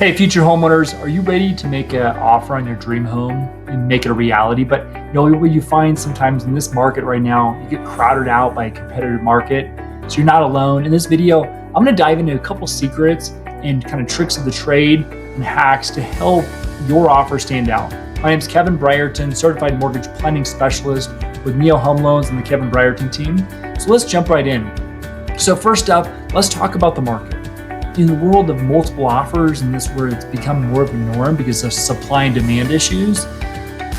Hey, future homeowners, are you ready to make an offer on your dream home and make it a reality? But what you find sometimes in this market right now, you get crowded out by a competitive market. So you're not alone. In this video, I'm going to dive into a couple secrets and kind of tricks of the trade and hacks to help your offer stand out. My name is Kevin Brierton, certified mortgage planning specialist with Neo Home Loans and the Kevin Brierton team. So let's jump right in. So first up, let's talk about the market. In the world of multiple offers, and this where it's become more of a norm because of supply and demand issues,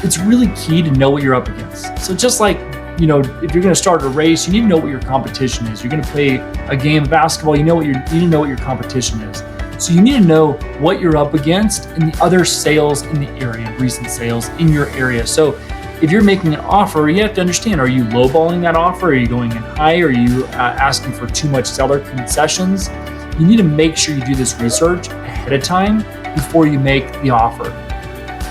it's really key to know what you're up against. So just like, if you're going to start a race, you need to know what your competition is. You're going to play a game of basketball, you need to know what your competition is. So you need to know what you're up against and the other sales in the area, recent sales in your area. So if you're making an offer, you have to understand, are you lowballing that offer? Are you going in high? Are you asking for too much seller concessions? You need to make sure you do this research ahead of time before you make the offer.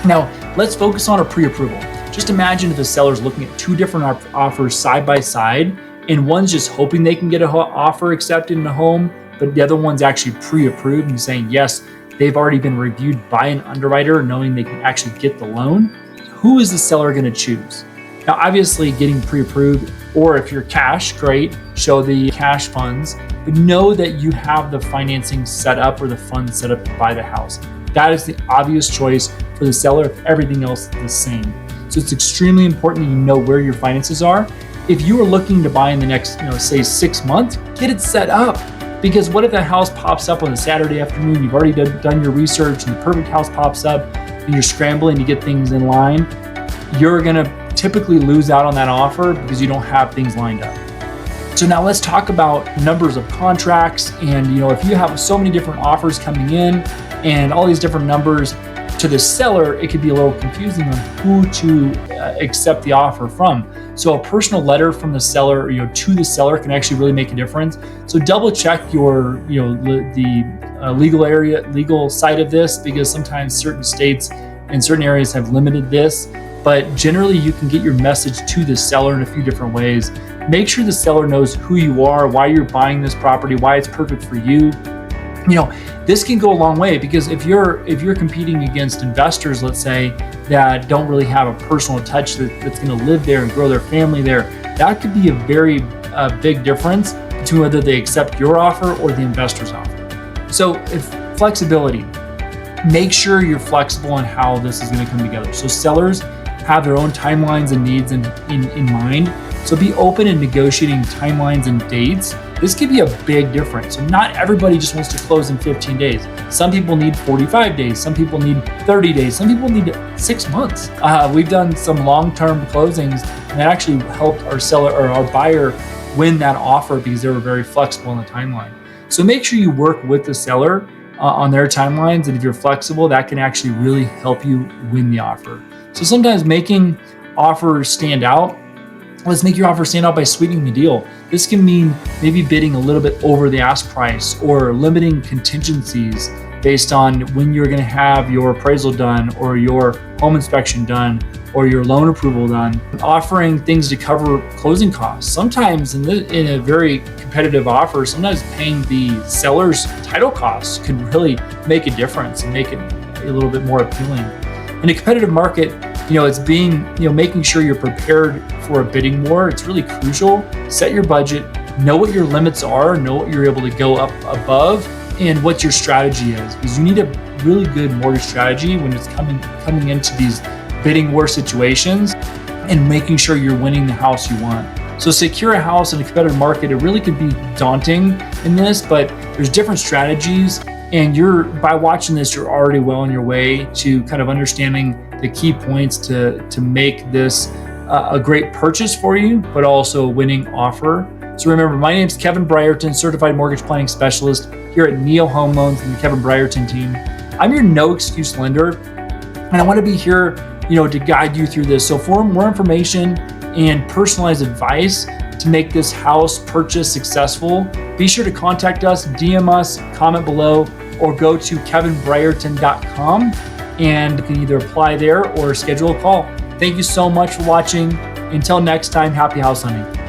Now, let's focus on a pre-approval. Just imagine if a seller's looking at two different offers side by side, and one's just hoping they can get an offer accepted in a home, but the other one's actually pre-approved and saying, yes, they've already been reviewed by an underwriter, knowing they can actually get the loan. Who is the seller going to choose? Now, obviously, getting pre-approved, or if you're cash, great, show the cash funds, but know that you have the financing set up or the funds set up to buy the house. That is the obvious choice for the seller if everything else is the same. So it's extremely important that you know where your finances are. If you are looking to buy in the next, say 6 months, get it set up. Because what if that house pops up on a Saturday afternoon, you've already done your research and the perfect house pops up and you're scrambling to get things in line, you're gonna typically lose out on that offer because you don't have things lined up. So now let's talk about numbers of contracts. And if you have so many different offers coming in and all these different numbers to the seller, it could be a little confusing on who to accept the offer from. So a personal letter from the seller, to the seller can actually really make a difference. So double check your, the legal side of this, because sometimes certain states and certain areas have limited this. But generally, you can get your message to the seller in a few different ways. Make sure the seller knows who you are, why you're buying this property, why it's perfect for you. This can go a long way, because if you're competing against investors, let's say, that don't really have a personal touch that's going to live there and grow their family there, that could be a very big difference between whether they accept your offer or the investor's offer. So if flexibility, make sure you're flexible on how this is going to come together. So sellers have their own timelines and needs in mind. So be open in negotiating timelines and dates. This could be a big difference. So not everybody just wants to close in 15 days. Some people need 45 days. Some people need 30 days. Some people need 6 months. We've done some long-term closings and that actually helped our seller or our buyer win that offer because they were very flexible in the timeline. So make sure you work with the seller on their timelines. And if you're flexible, that can actually really help you win the offer. So sometimes making offers stand out. Let's make your offer stand out by sweetening the deal. This can mean maybe bidding a little bit over the ask price or limiting contingencies based on when you're going to have your appraisal done or your home inspection done or your loan approval done. Offering things to cover closing costs. Sometimes in a very competitive offer, sometimes paying the seller's title costs can really make a difference and make it a little bit more appealing. In a competitive market, it's making sure you're prepared for a bidding war. It's really crucial. Set your budget, know what your limits are, know what you're able to go up above, and what your strategy is. Because you need a really good mortgage strategy when it's coming into these bidding war situations and making sure you're winning the house you want. So secure a house in a competitive market, it really could be daunting in this, but there's different strategies. And by watching this, you're already well on your way to kind of understanding the key points to make this a great purchase for you, but also a winning offer. So remember, my name's Kevin Brierton, certified mortgage planning specialist here at Neo Home Loans and the Kevin Brierton team. I'm your no excuse lender, and I want to be here, to guide you through this. So for more information and personalized advice to make this house purchase successful, be sure to contact us, DM us, comment below, or go to kevinbrierton.com and you can either apply there or schedule a call. Thank you so much for watching. Until next time, happy house hunting.